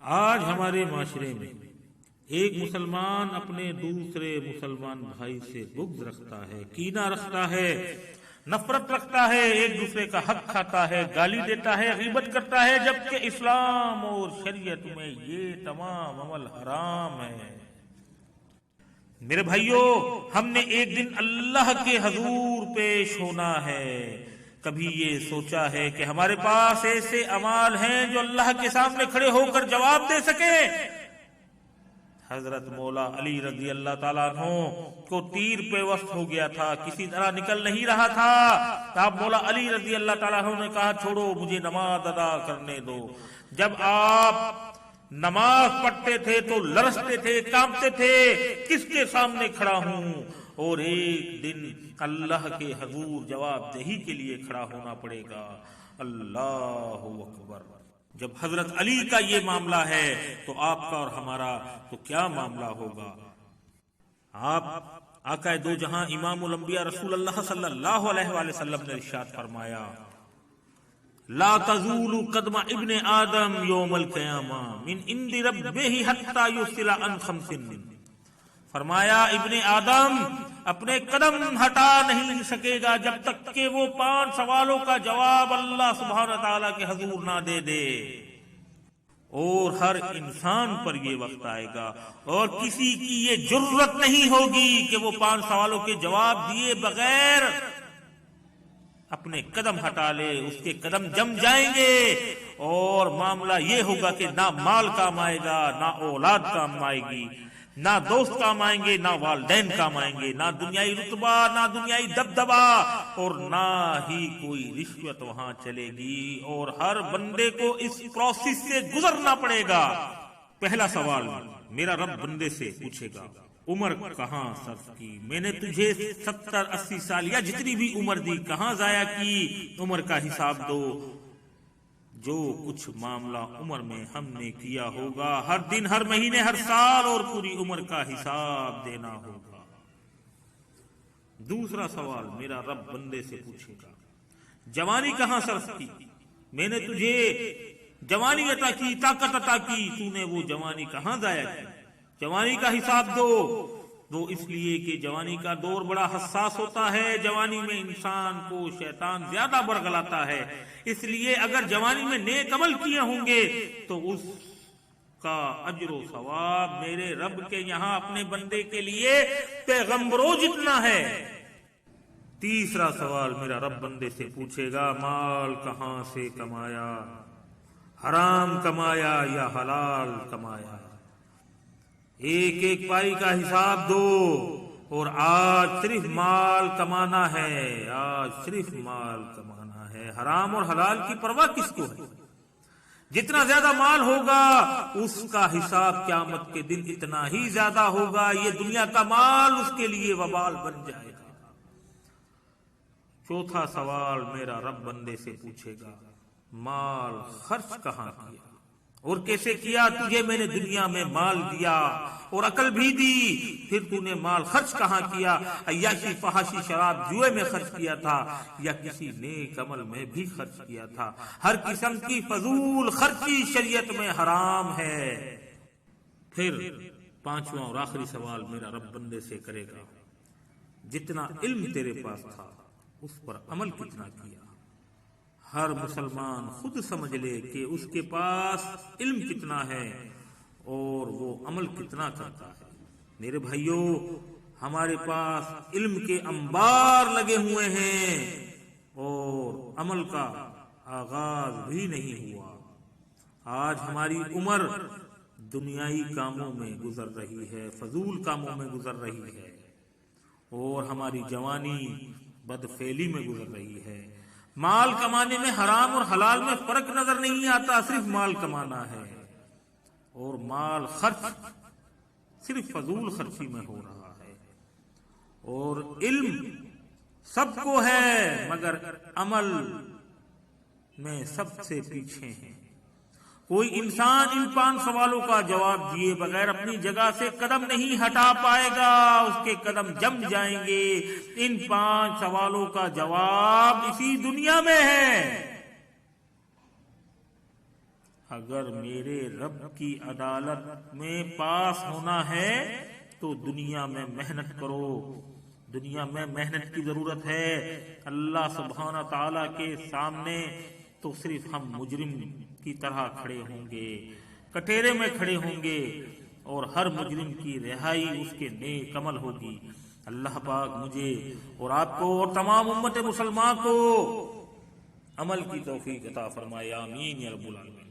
آج ہمارے معاشرے میں ایک مسلمان اپنے دوسرے مسلمان بھائی سے بغض رکھتا ہے، کینہ رکھتا ہے، نفرت رکھتا ہے، ایک دوسرے کا حق کھاتا ہے، گالی دیتا ہے، غیبت کرتا ہے، جبکہ اسلام اور شریعت میں یہ تمام عمل حرام ہے۔ میرے بھائیوں، ہم نے ایک دن اللہ کے حضور پیش ہونا ہے۔ کبھی یہ سوچا ہے کہ ہمارے پاس ایسے اعمال ہیں جو اللہ کے سامنے کھڑے ہو کر جواب دے سکے؟ حضرت مولا علی رضی اللہ تعالیٰ عنہ کو تیر پیوست ہو گیا تھا، کسی طرح نکل نہیں رہا تھا۔ تب مولا علی رضی اللہ تعالیٰ عنہ نے کہا چھوڑو، مجھے نماز ادا کرنے دو۔ جب آپ نماز پڑھتے تھے تو لرزتے تھے، کانپتے تھے، کس کے سامنے کھڑا ہوں؟ اور ایک دن اللہ کے حضور جواب دہی کے لیے کھڑا ہونا پڑے گا۔ اللہ اکبر۔ جب حضرت علی کا یہ معاملہ ہے تو آپ کا اور ہمارا تو کیا معاملہ ہوگا؟ آپ آقا دو جہاں امام الانبیاء رسول اللہ صلی اللہ علیہ وآلہ وسلم نے ارشاد فرمایا، لا تزول قدم ابن آدم یوم القیامہ من عند ربہ حتی یسأل عن خمس۔ فرمایا ابن آدم اپنے قدم ہٹا نہیں سکے گا جب تک کہ وہ 5 سوالوں کا جواب اللہ سبحانہ تعالیٰ کے حضور نہ دے دے۔ اور ہر انسان پر یہ وقت آئے گا اور کسی کی یہ جرت نہیں ہوگی کہ وہ 5 سوالوں کے جواب دیے بغیر اپنے قدم ہٹا لے، اس کے قدم جم جائیں گے اور معاملہ یہ ہوگا کہ نہ مال کام آئے گا، نہ اولاد کام آئے گی، نہ دوست کام آئیں گے، نہ والدین کام آئیں گے، نہ دنیائی رتبہ، نہ دنیائی دبدبہ، اور نہ ہی کوئی رشوت وہاں چلے گی، اور ہر بندے کو اس پروسیس سے گزرنا پڑے گا۔ پہلا سوال میرا رب بندے سے پوچھے گا، عمر کہاں صرف کی؟ میں نے تجھے 70-80 سال یا جتنی بھی عمر دی کہاں ضائع کی؟ عمر کا حساب دو۔ جو کچھ معاملہ عمر میں ہم نے کیا ہوگا، ہر دن، ہر مہینے، ہر سال اور پوری عمر کا حساب دینا ہوگا۔ دوسرا سوال میرا رب بندے سے پوچھے گا، جوانی کہاں صرف کی؟ میں نے تجھے جوانی عطا کی، طاقت عطا کی، تو نے وہ جوانی کہاں ضائع کی؟ جوانی کا حساب دو۔ وہ اس لیے کہ جوانی کا دور بڑا حساس ہوتا ہے، جوانی میں انسان کو شیطان زیادہ برگلاتا ہے، اس لیے اگر جوانی میں نیک عمل کیے ہوں گے تو اس کا اجر و ثواب میرے رب کے یہاں اپنے بندے کے لیے پیغمبروں جتنا ہے۔ تیسرا سوال میرا رب بندے سے پوچھے گا، مال کہاں سے کمایا؟ حرام کمایا یا حلال کمایا؟ ایک ایک پائی کا حساب دو۔ اور آج صرف مال کمانا ہے، آج صرف مال کمانا ہے، حرام اور حلال کی پرواہ کس کو ہے؟ جتنا زیادہ مال ہوگا اس کا حساب قیامت کے دن اتنا ہی زیادہ ہوگا، یہ دنیا کا مال اس کے لیے وبال بن جائے گا۔ چوتھا سوال میرا رب بندے سے پوچھے گا، مال خرچ کہاں کیا اور کیسے کیا؟ تجھے میں نے دنیا میں مال دیا اور عقل بھی دی، پھر تو نے مال خرچ کہاں کیا؟ عیاشی، فحاشی، شراب، جوئے میں خرچ کیا تھا یا کسی نیک عمل میں بھی خرچ کیا تھا؟ ہر قسم کی فضول خرچی شریعت میں حرام ہے۔ پھر پانچواں اور آخری سوال میرا رب بندے سے کرے گا، جتنا علم تیرے پاس تھا اس پر عمل کتنا کیا؟ ہر مسلمان خود سمجھ لے کہ اس کے پاس علم کتنا ہے اور وہ عمل کتنا کرتا ہے۔ میرے بھائیوں، ہمارے پاس علم کے انبار لگے ہوئے ہیں اور عمل کا آغاز بھی نہیں ہوا۔ آج ہماری عمر دنیائی کاموں میں گزر رہی ہے، فضول کاموں میں گزر رہی ہے، اور ہماری جوانی بدفعلی میں گزر رہی ہے۔ مال کمانے میں حرام اور حلال میں فرق نظر نہیں آتا، صرف مال کمانا ہے، اور مال خرچ صرف فضول خرچی میں ہو رہا ہے۔ اور علم سب کو ہے مگر عمل میں سب سے پیچھے ہیں۔ کوئی انسان ان 5 سوالوں کا جواب دیے بغیر اپنی جگہ سے قدم نہیں ہٹا پائے گا، اس کے قدم جم جائیں گے۔ ان 5 سوالوں کا جواب اسی دنیا میں ہے۔ اگر میرے رب کی عدالت میں پاس ہونا ہے تو دنیا میں محنت کرو، دنیا میں محنت کی ضرورت ہے۔ اللہ سبحانہ تعالیٰ کے سامنے تو صرف ہم مجرم کی طرح کھڑے ہوں گے، کٹہرے میں کھڑے ہوں گے، اور ہر مجرم کی رہائی اس کے نیک عمل ہوگی۔ اللہ پاک مجھے اور آپ کو اور تمام امت مسلمان کو عمل کی توفیق عطا فرمائے، آمین یا رب العالمین۔